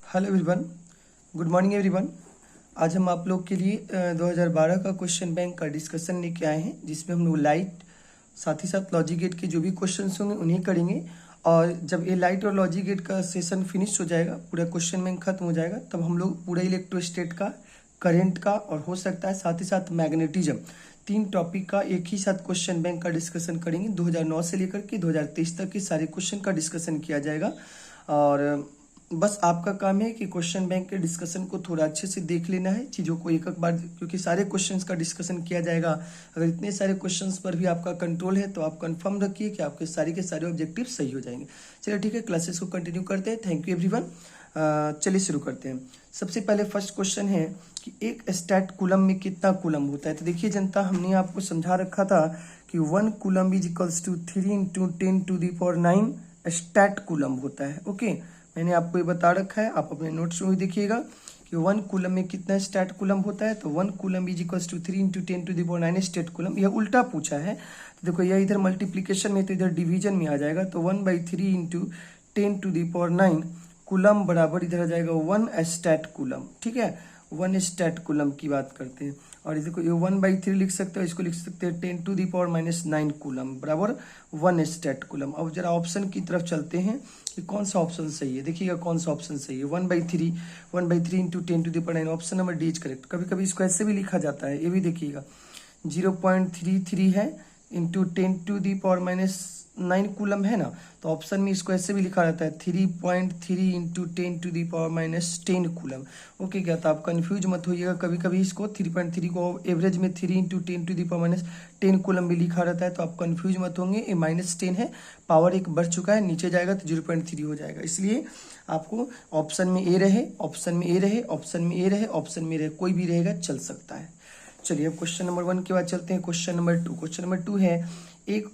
Hello everyone, good morning everyone. आज हम आप लोग के लिए 2012 का क्वेश्चन बैंक का डिस्कशन लेके आए हैं, जिसमें हम लोग लाइट साथ ही साथ लॉजिक गेट के जो भी क्वेश्चंस होंगे उन्हें करेंगे। और जब ये लाइट और लॉजिक गेट का सेशन फिनिश हो जाएगा, पूरा क्वेश्चन बैंक खत्म हो जाएगा, तब हम लोग पूरा इलेक्ट्रोस्टेट का, करंट का और हो सकता है साथ ही साथ मैग्नेटिज्म, 3 टॉपिक का एक ही साथ क्वेश्चन बैंक का डिस्कशन करेंगे। 2009 से लेकर के 2023 तक के सारे क्वेश्चन का डिस्कशन किया जाएगा। और बस आपका काम है कि क्वेश्चन बैंक के डिस्कशन को थोड़ा अच्छे से देख लेना है, चीज़ों को एक एक बार, क्योंकि सारे क्वेश्चंस का डिस्कशन किया जाएगा। अगर इतने सारे क्वेश्चंस पर भी आपका कंट्रोल है तो आप कंफर्म रखिए कि आपके सारे के सारे ऑब्जेक्टिव सही हो जाएंगे। चलिए ठीक है, क्लासेस को कंटिन्यू करते हैं। Thank you everyone. चलिए शुरू करते हैं। सबसे पहले फर्स्ट क्वेश्चन है कि एक स्टैट कूलम में कितना कूलम होता है। तो देखिए जनता, हमने आपको समझा रखा था कि 1 coulomb is equals to 3 × 10⁹ stat coulomb होता है। ओके, मैंने आपको ये बता रखा है, आप अपने नोट्स में भी देखिएगा कि 1 कूलम में कितना स्टैट कूलम होता है। तो 1 coulomb is equals to 3 × 10⁹ stat coulomb. यह उल्टा पूछा है, तो देखो यह इधर मल्टीप्लीकेशन में तो इधर डिवीजन में आ जाएगा। तो 1/3 × 10⁹ कूलम बराबर इधर आ जाएगा 1 स्टैट कूलम। ठीक है, 1 स्टैट कूलम की बात करते हैं। और देखो ये 1/3 लिख सकते हो, इसको लिख सकते हैं 10⁻⁹ कूलम बराबर 1 स्टैट कूलम। अब जरा ऑप्शन की तरफ चलते हैं कि कौन सा ऑप्शन सही है। देखिएगा कौन सा ऑप्शन सही है। 1/3 × 10⁻⁹ option number D is correct. कभी कभी इसको ऐसे भी लिखा जाता है, ये भी देखिएगा 0.33 है इंटू 10⁻⁹ कूलम है ना, तो ऑप्शन में इसको ऐसे भी लिखा जाता है 3.3 इंटू 10⁻⁻10 कूलम। ओके क्या, तो आप कंफ्यूज मत होइएगा। कभी कभी इसको 3.3 को एवरेज में 3 इंटू 10⁻10 कूलम भी लिखा रहता है, तो आप कंफ्यूज मत होंगे। ये -10 है, पावर 1 बढ़ चुका है, नीचे जाएगा तो 0.3 हो जाएगा। इसलिए आपको ऑप्शन में ए रहे, ऑप्शन में ए रहे, ऑप्शन में ए रहे, ऑप्शन में रहे, कोई भी रहेगा चल सकता है। चलिए अब क्वेश्चन नंबर 1 के बाद चलते हैं क्वेश्चन नंबर 2। क्वेश्चन नंबर 2 है एक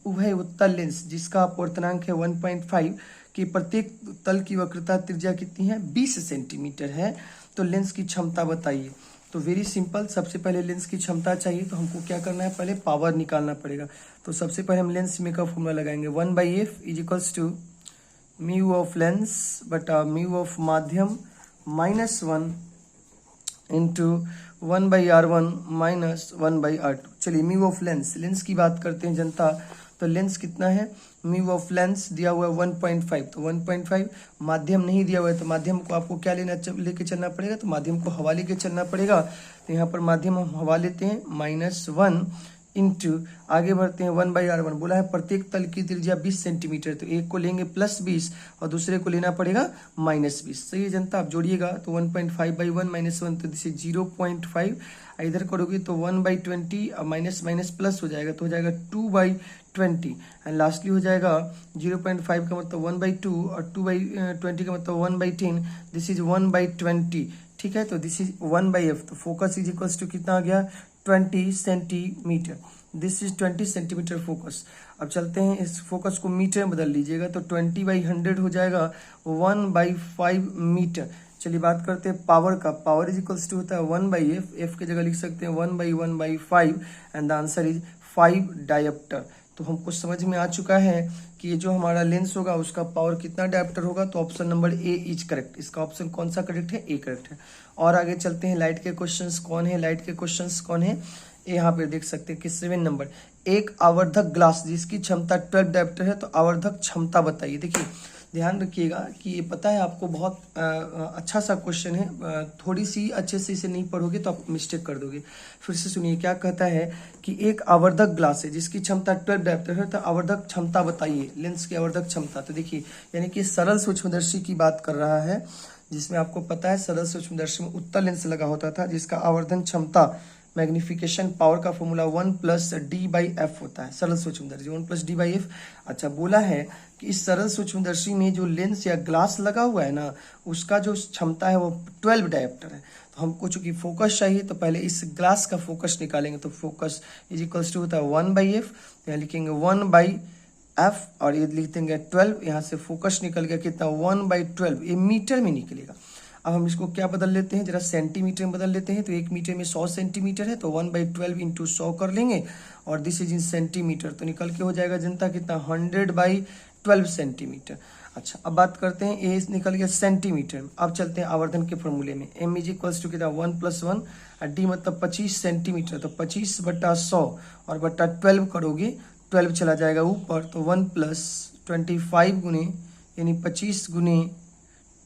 उभय उत्तल लेंस जिसका अपवर्तनांक है 1.5 की प्रत्येक तल की वक्रता त्रिज्या कितनी है, 20 सेंटीमीटर है। तो लेंस की क्षमता बताइए। तो वेरी सिंपल, सबसे पहले लेंस की क्षमता चाहिए तो हमको क्या करना है, पहले पावर निकालना पड़ेगा। तो सबसे पहले हम लेंस में का फॉर्मूला लगाएंगे, 1/f is equals to mu of lens बटा म्यू ऑफ माध्यम -1 इंटू 1/r1 -1/r2। चलिए म्यू ऑफ लेंस, लेंस की बात करते हैं जनता। तो लेंस कितना है, म्यू ऑफ लेंस दिया हुआ है 1.5, तो 1.5। माध्यम नहीं दिया हुआ है, तो माध्यम को आपको क्या लेके चलना पड़ेगा, तो माध्यम को हवा लेके चलना पड़ेगा। तो यहाँ पर माध्यम हम हवा लेते हैं -1 इंटू आगे बढ़ते हैं 1/r1। बोला है प्रत्येक तल की त्रिज्या 20 सेंटीमीटर, तो एक को लेंगे +20 और दूसरे को लेना पड़ेगा -20। सही है जनता, आप जोड़िएगा तो 1.5/1 -1, तो दिस इज 0.5। इधर करोगे तो 1/20 माइनस प्लस हो जाएगा, तो हो जाएगा 2/20 एंड लास्टली हो जाएगा 0.5 का मतलब 1/2 और 2/20 का मतलब 1/10। This is 1/20। ठीक है, तो दिस इज 1/f। तो फोकस इज इक्वल्स टू कितना आ गया, 20 centimetre. This is 20 centimetre focus. अब चलते हैं, इस फोकस को मीटर में बदल लीजिएगा तो 20/100 हो जाएगा 1/5 मीटर। चलिए बात करते हैं पावर का। पावर इज इक्वल्स टू होता है 1/f, एफ की जगह लिख सकते हैं 1/1/5 and the answer is 5 dioptre. तो हमको समझ में आ चुका है कि ये जो हमारा लेंस होगा उसका पावर कितना डायोप्टर होगा। तो option number A is correct. इसका ऑप्शन कौन सा करेक्ट है, ए करेक्ट है। और आगे चलते हैं, लाइट के क्वेश्चंस कौन है, लाइट के क्वेश्चंस कौन है, यहाँ पे देख सकते हैं कि 7 नंबर। एक आवर्धक ग्लास जिसकी क्षमता 12 डायोप्टर है, तो आवर्धक क्षमता बताइए। देखिए ध्यान रखिएगा कि ये पता है आपको बहुत अच्छा सा क्वेश्चन है, थोड़ी सी अच्छे से इसे नहीं पढ़ोगे तो आप मिस्टेक कर दोगे। फिर से सुनिए क्या कहता है कि एक आवर्धक ग्लास है जिसकी क्षमता 12 डायोप्टर है, तो आवर्धक क्षमता बताइए, लेंस की आवर्धक क्षमता। तो देखिए यानी कि सरल सूक्ष्मदर्शी की बात कर रहा है, जिसमें आपको पता है सरल सूक्ष्मदर्शी में उत्तल लेंस लगा होता था, जिसका आवर्धन क्षमता मैग्निफिकेशन पावर का फॉर्मूला 1+d/f होता है। सरल सूक्ष्मदर्शी 1+d/f। अच्छा, बोला है कि इस सरल सूक्ष्मदर्शी में जो लेंस या ग्लास लगा हुआ है ना, उसका जो क्षमता है वो 12 डायोप्टर है। तो हमको चूंकि फोकस चाहिए तो पहले इस ग्लास का फोकस निकालेंगे। तो फोकस इज इक्वल्स टू होता है 1/f, यहाँ लिखेंगे 1/f और ये लिख देंगे 12। यहाँ से फोकस निकल गया कितना, 1/12। ये मीटर में निकलेगा। अब हम इसको क्या बदल लेते हैं, जरा सेंटीमीटर में बदल लेते हैं। तो 1 मीटर में 100 सेंटीमीटर है, तो 1/12 इंटू 100 कर लेंगे और दिस इज इन सेंटीमीटर। तो निकल के हो जाएगा जनता कितना, 100/12 सेंटीमीटर। अच्छा, अब बात करते हैं, ए निकल गया सेंटीमीटर में। अब चलते हैं आवर्धन के फॉर्मूले में। एम इज इक्वल्स टू कितना 1+1 और डी मतलब 25 सेंटीमीटर, तो 25/100 और बट्टा 12 करोगे, 12 चला जाएगा ऊपर, तो 1+25 गुने यानी 25 गुने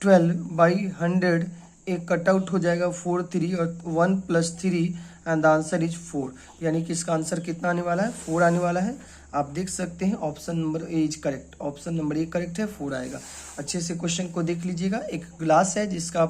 12/100, एक कट आउट हो जाएगा 4 3 और 1+3 एंड द आंसर इज 4। यानी कि इसका आंसर कितना आने वाला है, 4 आने वाला है। आप देख सकते हैं option number A is correct, option number A correct है, 4 आएगा। अच्छे से क्वेश्चन को देख लीजिएगा। एक ग्लास है जिसका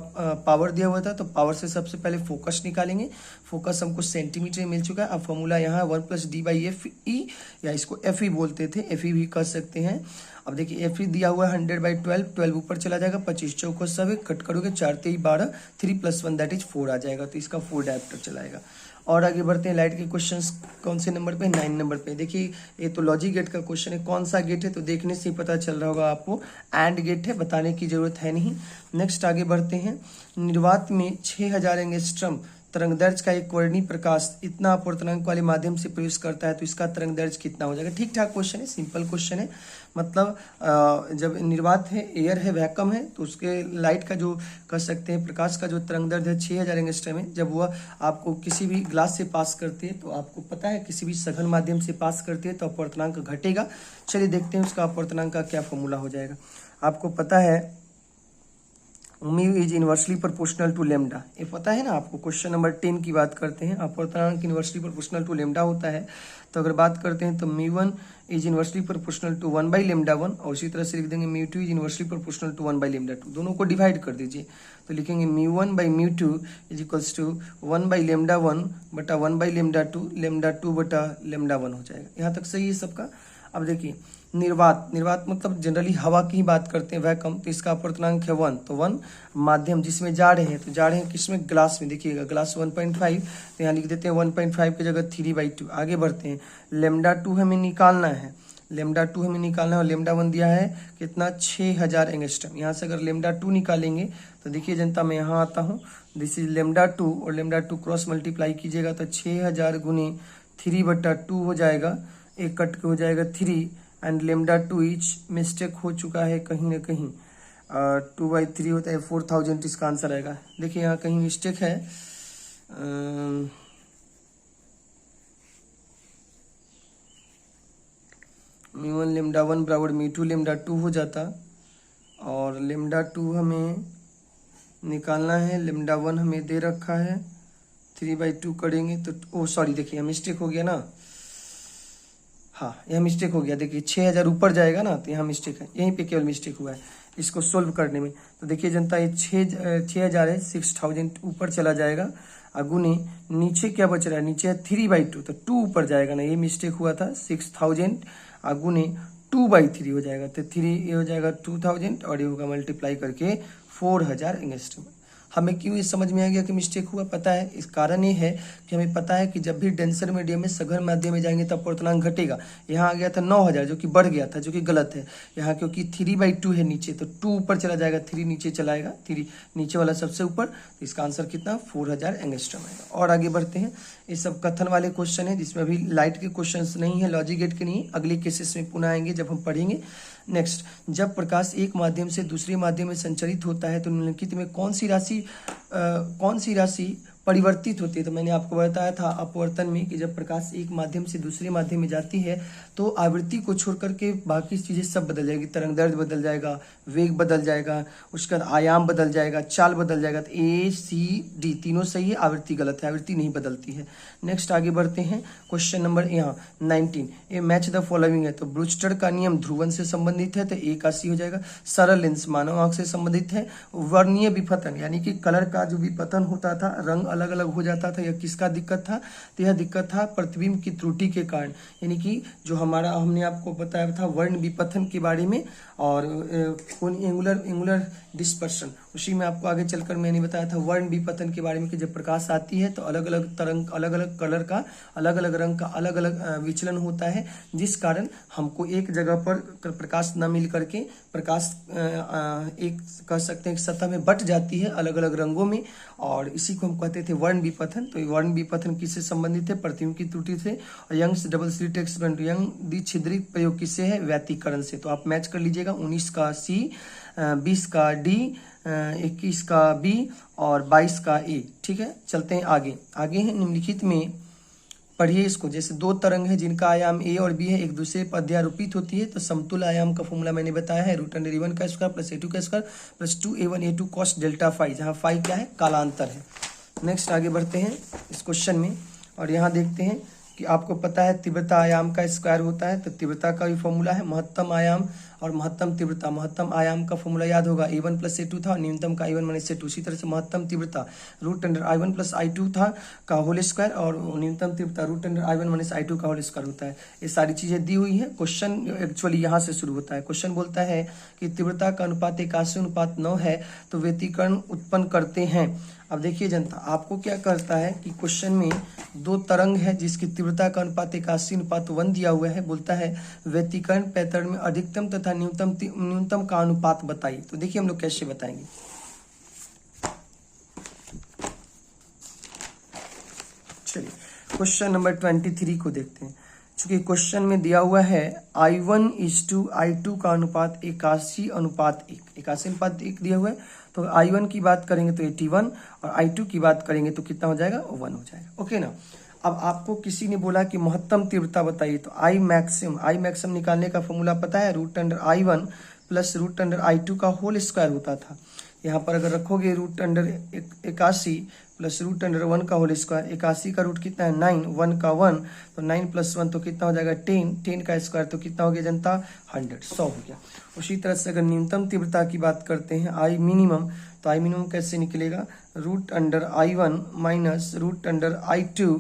पावर दिया हुआ था, तो पावर से सबसे पहले फोकस निकालेंगे। फोकस हमको सेंटीमीटर में मिल चुका है। अब फॉर्मूला यहाँ 1+d/Fe, या इसको Fe बोलते थे, Fe भी कर सकते हैं। अब देखिए Fe दिया हुआ है 100/12, 12 ऊपर चला जाएगा, 25 चौको सब कट करोगे, 4 3 12, 3 + 1 दैट इज 4 आ जाएगा, तो इसका 4 डायप्टर चलाएगा। और आगे बढ़ते हैं, लाइट के क्वेश्चंस कौन से नंबर पे, 9 नंबर पे। देखिए ये तो लॉजिक गेट का क्वेश्चन है, कौन सा गेट है तो देखने से ही पता चल रहा होगा आपको, एंड गेट है, बताने की जरूरत है नहीं। नेक्स्ट आगे बढ़ते हैं, निर्वात में 6000 एंगस्ट्रम तरंग दैर्ध्य का एक वर्णीय प्रकाश इतना अपवर्तनांक वाले माध्यम से प्रवेश करता है, तो इसका तरंग दैर्ध्य कितना हो जाएगा। ठीक ठाक क्वेश्चन है, सिंपल क्वेश्चन है। मतलब जब निर्वात है, एयर है, वैक्यूम है, तो उसके लाइट का जो कह सकते हैं प्रकाश का जो तरंग दैर्ध्य है 6000 एंगस्ट्रम है। जब वह आपको किसी भी ग्लास से पास करती है, तो आपको पता है किसी भी सघन माध्यम से पास करती है तो अपवर्तनांक घटेगा। चलिए देखते हैं उसका अपवर्तनांक का क्या फॉर्मूला हो जाएगा। आपको पता है mu is inversely proportional to lambda, ये पता है ना आपको। क्वेश्चन नंबर 10 की बात करते हैं, अपवर्तनांक इनवर्सली प्रोपोर्शनल टू लेमडा होता है। तो अगर बात करते हैं तो μ1 इज इनवर्सली प्रोपोर्शनल टू 1/λ1, और उसी तरह से लिख देंगे μ2 इज इनवर्सली प्रोपोर्शनल टू 1/λ2। दोनों को डिवाइड कर दीजिए, तो लिखेंगे μ1/μ2 इज इक्वल्स टू 1/λ1 बटा 1/λ2, λ2 बटा λ1 हो जाएगा। यहाँ तक सही है सबका। अब देखिए निर्वात, निर्वात मतलब जनरली हवा की ही बात करते हैं, वैक्यूम, तो इसका अपवर्तनांक है 1। तो 1 माध्यम जिसमें जा रहे हैं, तो जा रहे हैं किसमें, ग्लास में। देखिएगा ग्लास 1.5, तो यहाँ लिख देते हैं 1.5 की जगह 3/2। आगे बढ़ते हैं, λ2 हमें निकालना है, λ2 हमें निकालना है, और λ1 दिया है कितना 6000 एंगस्ट्रम। यहाँ से अगर λ2 निकालेंगे तो देखिए जनता मैं यहाँ आता हूँ, दिस इज λ2 और λ2 क्रॉस मल्टीप्लाई कीजिएगा तो 6000 गुने 3/2 हो जाएगा, एक कट के हो जाएगा 3 एंड λ2 इच मिस्टेक हो चुका है कहीं ना कहीं, 2/3 होता है, 4000 इसका आंसर आएगा। देखिए यहाँ कहीं मिस्टेक है, μ1 λ1 बराबर μ2 λ2 हो जाता, और λ2 हमें निकालना है, λ1 हमें दे रखा है, 3/2 करेंगे तो ओ सॉरी देखिए यहाँ मिस्टेक हो गया ना, हाँ यहाँ मिस्टेक हो गया। देखिए 6000 ऊपर जाएगा ना, तो यहाँ मिस्टेक है, यहीं पे केवल मिस्टेक हुआ है इसको सोल्व करने में। तो देखिए जनता ये 6000 है, 6000 ऊपर चला जाएगा, अगुने नीचे क्या बच रहा है, नीचे है 3/2, तो 2 ऊपर जाएगा ना, ये मिस्टेक हुआ था। 6000 अगुने 2/3 हो जाएगा, तो 3 ये हो जाएगा 2000 और ये होगा मल्टीप्लाई करके 4000 एंगस्ट्रम। हमें क्यों ये समझ में आ गया कि मिस्टेक हुआ, पता है इस कारण ये है कि हमें पता है कि जब भी डेंसर मीडियम में सघन माध्यम में जाएंगे तब अपवर्तनांक घटेगा। यहाँ आ गया था 9000 जो कि बढ़ गया था, जो कि गलत है। यहाँ क्योंकि 3/2 है नीचे, तो 2 ऊपर चला जाएगा, 3 नीचे चलाएगा, 3 नीचे वाला सबसे ऊपर, तो इसका आंसर कितना 4000 एंगस्ट्रम आएगा। और आगे बढ़ते हैं, ये सब कथन वाले क्वेश्चन है जिसमें अभी लाइट के क्वेश्चन नहीं है, लॉजिक गेट के नहीं, अगले केसेस में पुनः आएंगे जब हम पढ़ेंगे। नेक्स्ट, जब प्रकाश एक माध्यम से दूसरे माध्यम में संचरित होता है तो निम्नलिखित में कौन सी राशि परिवर्तित होती है। तो मैंने आपको बताया था अपवर्तन में कि जब प्रकाश एक माध्यम से दूसरे माध्यम में जाती है तो आवृत्ति को छोड़ करके बाकी चीजें सब बदल जाएगी, तरंग दैर्ध्य बदल जाएगा, वेग बदल जाएगा, उसका आयाम बदल जाएगा, चाल बदल जाएगा। तो A, C, D तीनों सही है, आवृत्ति गलत है, आवृत्ति नहीं बदलती है। नेक्स्ट आगे बढ़ते हैं, क्वेश्चन नंबर यहाँ 19, ये मैच द फॉलोइंग है। तो ब्रूस्टर का नियम ध्रुवन से संबंधित है, तो A का C हो जाएगा। सरल लेंस मानव आंख से संबंधित है। वर्णीय विपतन यानी कि कलर का जो विपतन होता था, रंग अलग अलग हो जाता था, यह किसका दिक्कत था, तो यह दिक्कत था प्रतिबिंब की त्रुटि के कारण। यानी कि जो हमारा हमने आपको बताया था वर्ण विपथन के बारे में, और एंगुलर डिस्पर्शन, उसी में आपको आगे चलकर मैंने बताया था वर्ण विपथन के बारे में कि जब प्रकाश आती है तो अलग अलग तरंग, अलग अलग कलर का, अलग अलग रंग का अलग अलग विचलन होता है, जिस कारण हमको एक जगह पर प्रकाश न मिल करके प्रकाश एक कह सकते हैं कि सतह में बट जाती है अलग अलग रंगों में, और इसी को हम कहते थे वर्ण विपथन। तो ये वर्ण विपथन किससे संबंधित है? प्रतिबिंब की त्रुटि से। और Young's double slit experiment, Young द्विछिद्रित प्रयोग किससे है? व्यतिकरण से। तो आप मैच कर लीजिएगा, 19 का सी, 20 का डी, 21 का बी और 22 का ए। ठीक है, चलते हैं आगे। आगे है निम्नलिखित में, पढ़िए इसको। जैसे दो तरंग है जिनका आयाम ए और बी है, एक दूसरे पर अध्यारोपित होती है, तो समतुल्य आयाम का फॉर्मूला मैंने बताया है √(a1) का स्क्वायर प्लस a2 का square plus 2a1 a2 cos delta phi, जहाँ फाई क्या है? कालांतर है। नेक्स्ट आगे बढ़ते हैं इस क्वेश्चन में, और यहाँ देखते हैं कि आपको पता है तीव्रता आयाम का स्क्वायर होता है, तो तीव्रता का भी फॉर्मूला है महत्तम आयाम और महत्तम तीव्रता। महत्तम आयाम का फॉर्मूला याद होगा, a1 + a2 था, न्यूनतम का a1 - a2। इसी तरह से महत्तम तीव्रता √(i1 + i2) था का होल स्क्वायर, और न्यूनतम तीव्रता √(i1 - i2) का होल स्क्वायर होता है। ये सारी चीजें दी हुई है। क्वेश्चन एक्चुअली यहाँ से शुरू होता है। क्वेश्चन बोलता है कि तीव्रता का अनुपात 81:9 है, तो व्यतिकरण उत्पन्न करते हैं। अब देखिए जनता, आपको क्या करता है कि क्वेश्चन में दो तरंग है जिसकी तीव्रता का अनुपात 81:1 दिया हुआ है। बोलता है व्यतिकरण पैटर्न में अधिकतम तथा न्यूनतम का अनुपात बताइए। तो देखिए हम लोग कैसे बताएंगे। चलिए क्वेश्चन नंबर 23 को देखते हैं। चूंकि क्वेश्चन में दिया हुआ है I1:I2 का अनुपात 81:1, 81:1 दिया हुआ है, तो I1 की बात करेंगे तो 81 और I2 की बात करेंगे तो कितना हो जाएगा? 1 हो जाएगा। ओके ना। अब आपको किसी ने बोला कि महत्तम तीव्रता बताइए, तो आई मैक्सिमम निकालने का फॉर्मूला पता है, √(i1 + √(i2) का होल स्क्वायर होता था। यहाँ पर अगर रखोगे √81 + √(1) का होल स्क्वायर, 81 का रूट कितना है? 9, 1 का 1, तो 9 + 1 तो कितना हो जाएगा? 10, 10 का स्क्वायर तो कितना हो गया जनता? 100, 100 हो गया। उसी तरह से अगर न्यूनतम तीव्रता की बात करते हैं आई मिनिमम, तो आई मिनिमम कैसे निकलेगा? √(i1 - √(i2),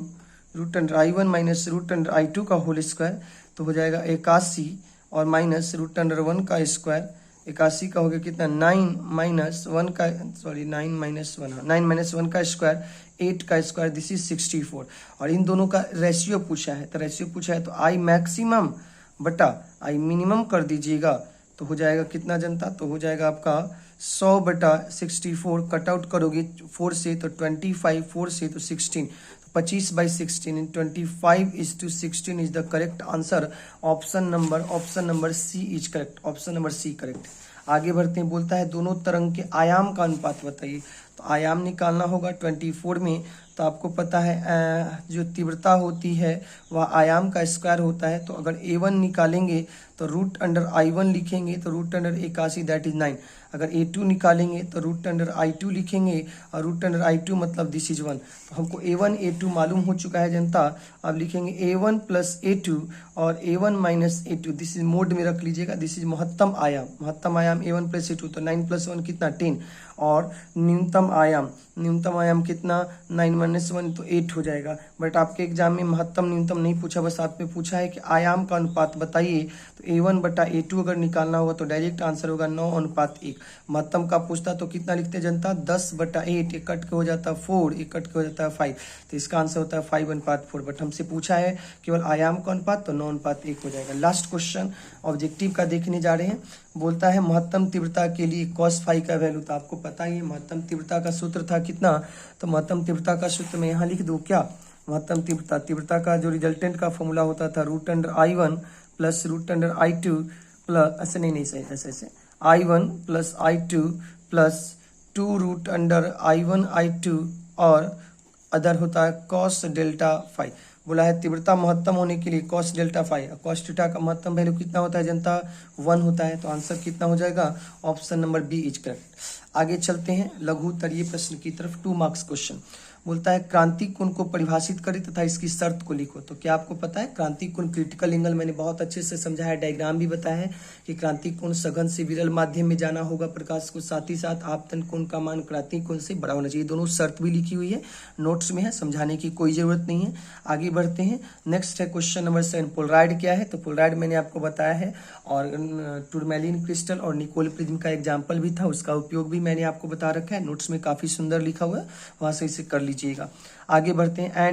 √(i1 - √(i2) का होल स्क्वायर तो हो जाएगा 81 और माइनस √(1) का स्क्वायर। 81 का हो गया कितना? 9 - 1 का, सॉरी 9 - 1 का स्क्वायर, 8 का स्क्वायर, दिस इज 64। और इन दोनों का रेशियो पूछा है, तो रेशियो पूछा है तो आई मैक्सिमम बटा आई मिनिमम कर दीजिएगा, तो हो जाएगा कितना जनता? तो हो जाएगा आपका 100/64। कट आउट करोगे 4 से तो 25, 4 से तो 16, 25/16 इन 25:16 is the correct answer. Option number C is correct, option number C correct. आगे बढ़ते हैं, बोलता है दोनों तरंग के आयाम का अनुपात बताइए। तो आयाम निकालना होगा 24 में, तो आपको पता है जो तीव्रता होती है वह आयाम का स्क्वायर होता है। तो अगर a1 निकालेंगे तो √(i1) लिखेंगे तो √81 दैट इज 9। अगर a2 निकालेंगे तो √(i2) लिखेंगे और √(i2) मतलब दिस इज 1। तो हमको a1 a2 मालूम हो चुका है जनता। अब लिखेंगे a1 + a2 और a1 - a2, this is mode में रख लीजिएगा, दिस इज महत्तम आयाम a1 + a2, तो 9 + 1 कितना? 10। और न्यूनतम आयाम कितना? 9 - 1 तो 8 हो जाएगा। बट आपके एग्जाम में महत्तम न्यूनतम नहीं पूछा, बस आपने पूछा है कि आयाम का अनुपात बताइए। तो a1/a2 अगर निकालना होगा तो डायरेक्ट आंसर होगा 9:1। महत्तम का पूछता तो कितना लिखते जनता? 10/8, एक कट के हो जाता है 4, एक कट के हो जाता है 5, तो इसका आंसर होता है 5/4। बट हमसे पूछा है केवल आयाम का अनुपात, तो 9:1 हो जाएगा। लास्ट क्वेश्चन ऑब्जेक्टिव का देखने जा रहे हैं। बोलता है महत्तम तीव्रता के लिए cos फाई का वैल्यू, तो आपको पता ही है महत्तम तीव्रता का सूत्र था कितना? तो महत्तम तीव्रता का सूत्र मैं यहाँ लिख दूं क्या? महत्तम तीव्रता का जो रिजल्टेंट का फॉर्मूला होता था √(i1 + √(i2) प्लस, ऐसे नहीं सही, ऐसे i1 + i2 + 2√(i1 i2) और अदर होता है cos डेल्टा फाई। बोला है तीव्रता महत्तम होने के लिए cos delta phi, cos theta का महत्तम वैल्यू कितना होता है जनता? 1 होता है। तो आंसर कितना हो जाएगा? Option number B is correct. आगे चलते हैं लघु तरीय प्रश्न की तरफ। 2 मार्क्स क्वेश्चन। बोलता है क्रांतिक कोण को परिभाषित करें तथा इसकी शर्त को लिखो। तो क्या आपको पता है क्रांतिक कोण क्रिटिकल एंगल मैंने बहुत अच्छे से समझाया, डायग्राम भी बताया है कि क्रांतिक कोण सघन से विरल माध्यम में जाना होगा प्रकाश को, साथ ही साथ आपतन कोण का मान क्रांतिक कोण से बड़ा होना चाहिए। दोनों शर्त भी लिखी हुई है, नोट्स में है, समझाने की कोई जरूरत नहीं है। आगे बढ़ते हैं, नेक्स्ट है क्वेश्चन नंबर 7। पोलराइड क्या है? तो पोलराइड मैंने आपको बताया है, और टूरमैलिन क्रिस्टल और निकोल प्रिज्म का एग्जाम्पल भी था, उसका उपयोग भी मैंने आपको बता रखा है, नोट्स में काफी सुंदर लिखा हुआ है, वहां से इसे कर लीजिएगा। आगे बढ़ते हैं।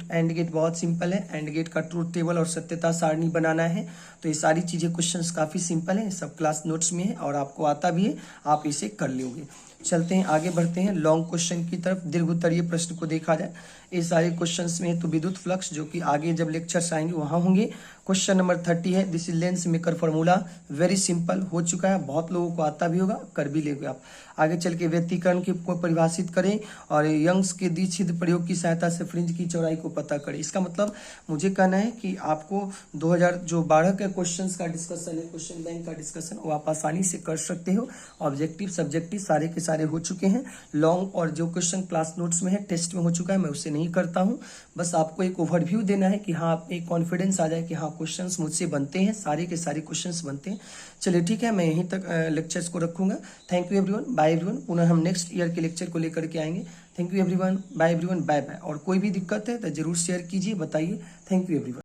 एंड गेट बहुत सिंपल है। एंड गेट का ट्रूथ टेबल और सत्यता सारणी बनाना है। तो ये सारी चीज़ें क्वेश्चंस काफ़ी सिंपल हैं, सब क्लास नोट्स में है और आपको आता भी है, आप इसे कर लोगे। चलते हैं आगे बढ़ते हैं लॉन्ग क्वेश्चन की तरफ। दीर्घ उत्तरीय प्रश्न को देखा जाए, ये सारे क्वेश्चंस में तो विद्युत फ्लक्स जो कि आगे जब लेक्चर्स आएंगे वहाँ होंगे। क्वेश्चन नंबर 30 है, this is lens maker formula. Very simple हो चुका है, बहुत लोगों को आता भी होगा, कर भी लेंगे आप। आगे चल के व्यक्तिकरण को परिभाषित करें और यंग्स के द्विच्छिद्र प्रयोग की सहायता से फ्रिंज की चौड़ाई को पता करें। इसका मतलब मुझे कहना है कि आपको 2012 के क्वेश्चंस का डिस्कशन है, क्वेश्चन बैंक का डिस्कशन, वो आप आसानी से कर सकते हो। ऑब्जेक्टिव सब्जेक्टिव सारे के सारे हो चुके हैं। लॉन्ग और जो क्वेश्चन क्लास नोट्स में है, टेस्ट में हो चुका है, मैं उसे नहीं करता हूँ। बस आपको एक ओवरव्यू देना है कि हाँ, एक कॉन्फिडेंस आ जाए कि हाँ क्वेश्चंस मुझसे बनते हैं, सारे के सारे क्वेश्चंस बनते हैं। चलिए ठीक है, मैं यहीं तक लेक्चर्स को रखूंगा। Thank you everyone, bye everyone. पुनः हम नेक्स्ट ईयर के लेक्चर को लेकर के आएंगे। Thank you everyone, bye everyone, bye bye. और कोई भी दिक्कत है तो जरूर शेयर कीजिए, बताइए। Thank you everyone.